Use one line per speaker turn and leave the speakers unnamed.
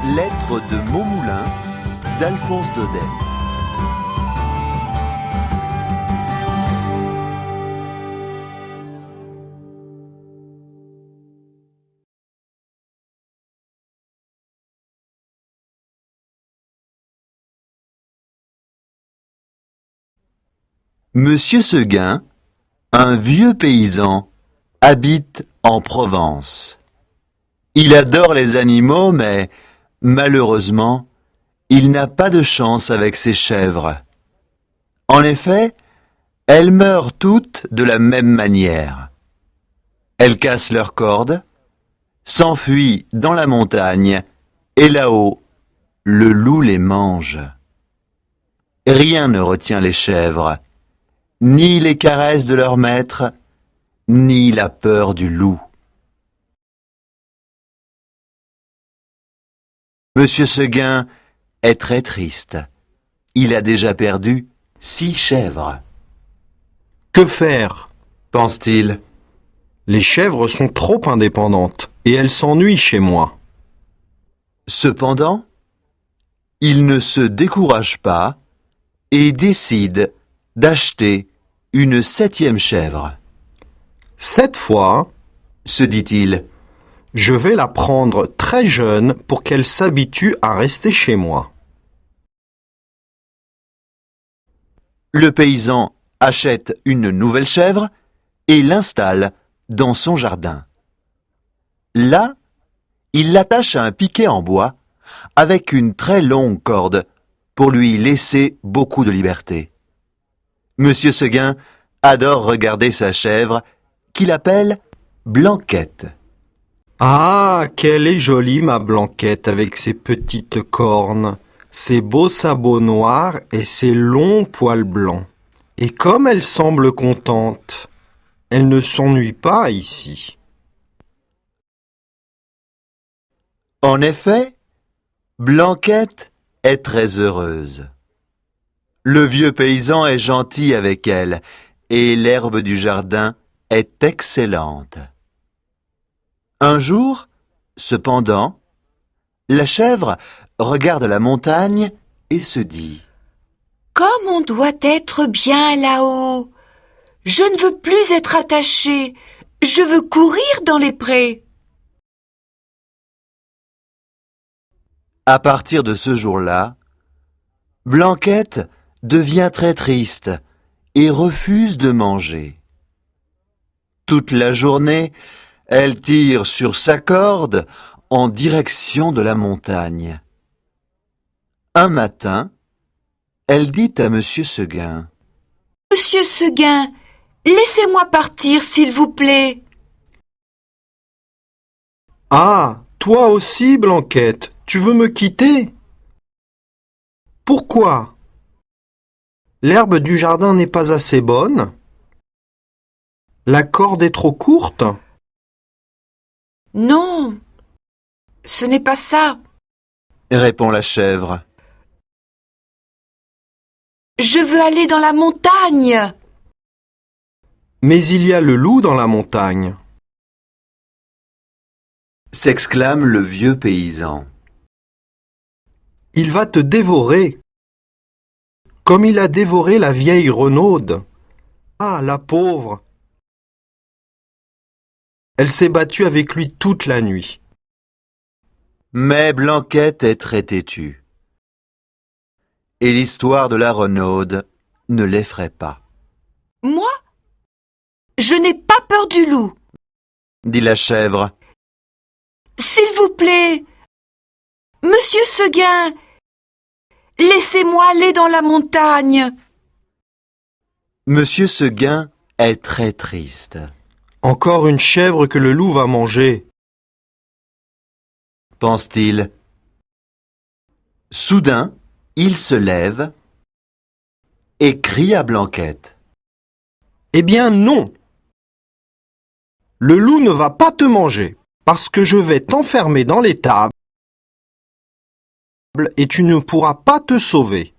Lettre de Montmoulin d'Alphonse Daudet. Monsieur Seguin, un vieux paysan, habite en Provence. Il adore les animaux, mais malheureusement, il n'a pas de chance avec ses chèvres. En effet, elles meurent toutes de la même manière. Elles cassent leurs cordes, s'enfuient dans la montagne, et là-haut, le loup les mange. Rien ne retient les chèvres, ni les caresses de leur maître, ni la peur du loup. Monsieur Seguin est très triste. Il a déjà perdu 6 chèvres.
Que faire,
Pense-t-il.
Les chèvres sont trop indépendantes et elles s'ennuient chez moi.
Cependant, il ne se décourage pas et décide d'acheter une 7e chèvre.
Cette fois,
Se dit-il,
je vais la prendre très jeune pour qu'elle s'habitue à rester chez moi.
le paysan achète une nouvelle chèvre et l'installe dans son jardin. Là, il l'attache à un piquet en bois avec une très longue corde pour lui laisser beaucoup de liberté. Monsieur Seguin adore regarder sa chèvre qu'il appelle Blanquette.
Ah, qu'elle est jolie, ma Blanquette, avec ses petites cornes, ses beaux sabots noirs et ses longs poils blancs. Et comme elle semble contente, elle ne s'ennuie pas ici.
En effet, Blanquette est très heureuse. Le vieux paysan est gentil avec elle et l'herbe du jardin est excellente. Un jour, cependant, la chèvre regarde la montagne et se dit «
Comme on doit être bien là-haut! Je ne veux plus être attachée, je veux courir dans les prés. »
À partir de ce jour-là, Blanquette devient très triste et refuse de manger. Toute la journée, elle tire sur sa corde en direction de la montagne. Un matin, elle dit à Monsieur Seguin
« Monsieur Seguin, laissez-moi partir, s'il vous plaît. »
Ah, toi aussi, Blanquette, tu veux me quitter? Pourquoi? L'herbe du jardin n'est pas assez bonne? La corde est trop courte?
Non, ce n'est pas ça.
répond la chèvre.
Je veux aller dans la montagne.
Mais il y a le loup dans la montagne.
S'exclame le vieux paysan.
Il va te dévorer, comme il a dévoré la vieille Renaude. Ah, la pauvre! Elle s'est battue avec lui toute la nuit.
Mais Blanquette est très têtue. Et l'histoire de la Renaude ne l'effraie pas,
Moi, je n'ai pas peur du loup.
dit la chèvre.
S'il vous plaît, Monsieur Seguin, laissez-moi aller dans la montagne.
Monsieur Seguin est très triste.
Encore une chèvre que le loup va manger.
Pense-t-il. Soudain, il se lève et crie à Blanquette.
Eh bien non! Le loup ne va pas te manger, parce que je vais t'enfermer dans l'étable et tu ne pourras pas te sauver.